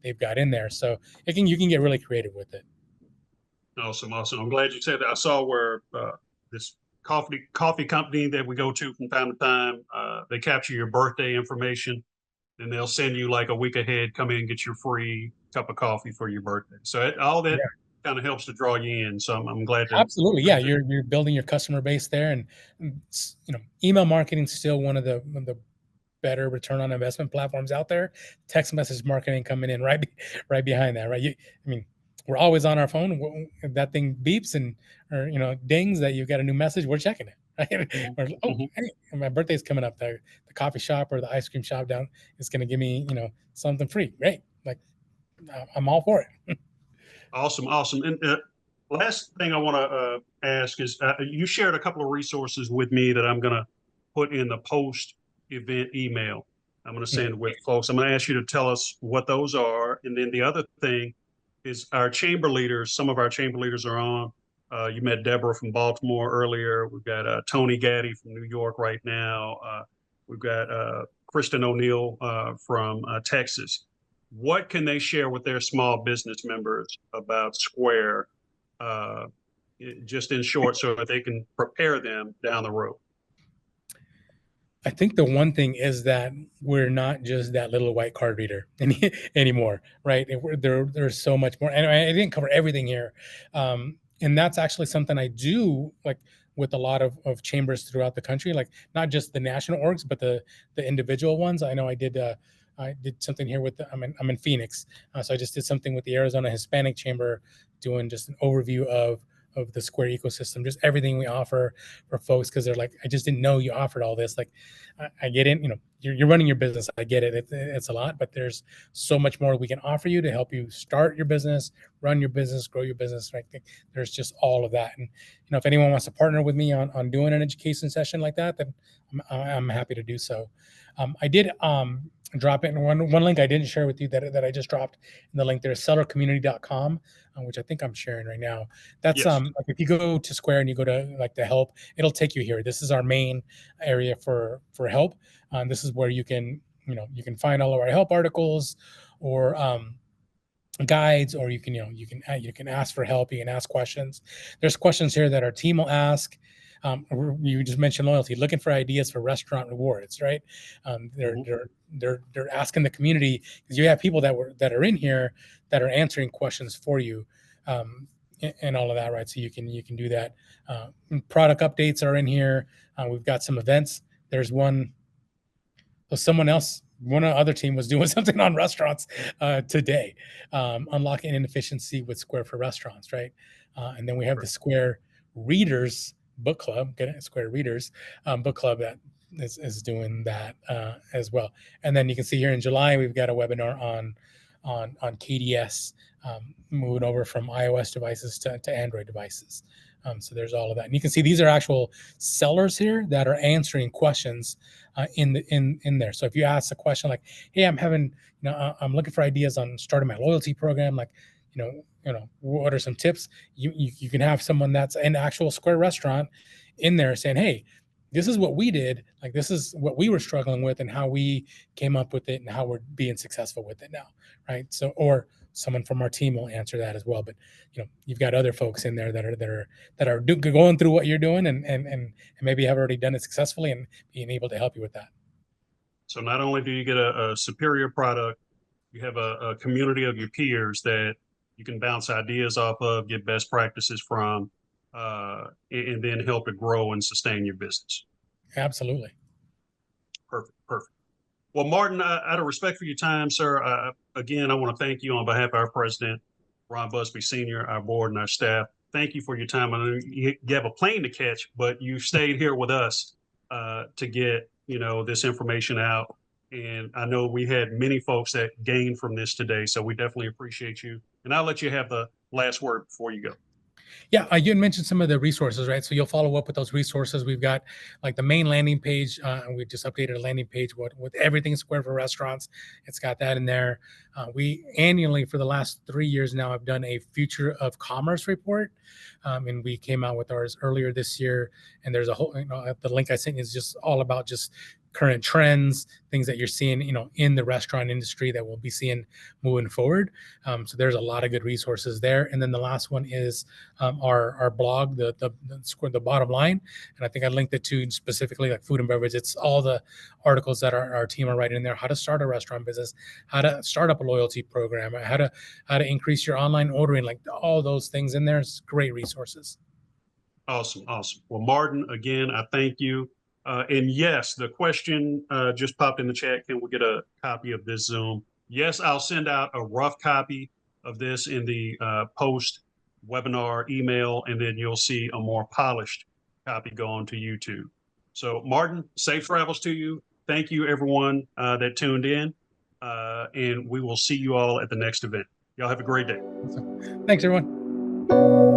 they've got in there. So you can get really creative with it. Awesome. I'm glad you said that. I saw where this coffee company that we go to from time to time, they capture your birthday information. And they'll send you like a week ahead, come in and get your free cup of coffee for your birthday. So all that kind of helps to draw you in. So I'm glad to. Absolutely. Yeah. You're building your customer base there. And, email marketing is still one of the better return on investment platforms out there. Text message marketing coming in right behind that, right? We're always on our phone. If that thing beeps or dings that you've got a new message, we're checking it. Right? Hey, my birthday's coming up. The coffee shop or the ice cream shop down is going to give me, something free. Great. Like, I'm all for it. Awesome. And last thing I want to ask is you shared a couple of resources with me that I'm going to put in the post-event email. I'm going to send with folks. I'm going to ask you to tell us what those are. And then the other thing is our chamber leaders. Some of our chamber leaders are on. You met Deborah from Baltimore earlier. We've got Tony Gaddy from New York right now. We've got Kristen O'Neill from Texas. What can they share with their small business members about Square, just in short, so that they can prepare them down the road? I think the one thing is that we're not just that little white card reader anymore, right? There's so much more. And I didn't cover everything here. And that's actually something I do like with a lot of chambers throughout the country, like not just the national orgs, but the individual ones. I know I did something here with I'm in Phoenix. So I just did something with the Arizona Hispanic Chamber, doing just an overview of the Square ecosystem, just everything we offer for folks, because they're like, I just didn't know you offered all this. Like, I get it, you're running your business. I get it. It's a lot, but there's so much more we can offer you to help you start your business, run your business, grow your business. Right? There's just all of that. And if anyone wants to partner with me on doing an education session like that, then I'm happy to do so. I did drop it in one link I didn't share with you that I just dropped in the link there is sellercommunity.com, which I think I'm sharing right now. That's Yes. like if you go to Square and you go to like the help, it'll take you here. This is our main area for help. This is where you can find all of our help articles or guides, or you can ask for help, you can ask questions. There's questions here that our team will ask. You just mentioned loyalty, looking for ideas for restaurant rewards, right? They're asking the community, because you have people that are in here that are answering questions for you, and all of that, right? So you can do that. Product updates are in here. We've got some events. There's one. So one other team was doing something on restaurants today, unlocking inefficiency with Square for Restaurants, right? And then we have the Square Readers Book Club, Square Readers Book Club that is doing that as well. And then you can see here in July, we've got a webinar on KDS, moving over from iOS devices to Android devices. So there's all of that, and you can see these are actual sellers here that are answering questions in there. So if you ask a question like, "Hey, I'm looking for ideas on starting my loyalty program," like, what are some tips? You can have someone that's an actual Square restaurant in there saying, "Hey, this is what we did. Like, this is what we were struggling with, and how we came up with it, and how we're being successful with it now," right? So, or someone from our team will answer that as well. But you've got other folks in there that are going through what you're doing, and maybe have already done it successfully and being able to help you with that. So not only do you get a superior product, you have a community of your peers that you can bounce ideas off of, get best practices from, and then help to grow and sustain your business. Absolutely. Perfect. Well, Martin, out of respect for your time, sir, again, I want to thank you on behalf of our president, Ron Busby Sr., our board, and our staff. Thank you for your time. I know you have a plane to catch, but you stayed here with us to get this information out. And I know we had many folks that gained from this today, so we definitely appreciate you. And I'll let you have the last word before you go. Yeah, you had mentioned some of the resources, right? So you'll follow up with those resources. We've got like the main landing page, and we just updated a landing page with everything Square for Restaurants. It's got that in there. We annually, for the last 3 years now, have done a Future of Commerce report, and we came out with ours earlier this year. And there's a whole, the link I sent you is just all about just current trends, things that you're seeing, in the restaurant industry that we'll be seeing moving forward. So there's a lot of good resources there. And then the last one is our blog, the bottom line. And I think I linked it to specifically like food and beverage. It's all the articles that our team are writing in there: how to start a restaurant business, how to start up a loyalty program, how to increase your online ordering, like all those things in there. It's great resources. Awesome. Well, Martin, again, I thank you. And yes, the question just popped in the chat. Can we get a copy of this Zoom? Yes, I'll send out a rough copy of this in the post webinar email, and then you'll see a more polished copy go on to YouTube. So Martin, safe travels to you. Thank you, everyone that tuned in. And we will see you all at the next event. Y'all have a great day. Awesome. Thanks, everyone.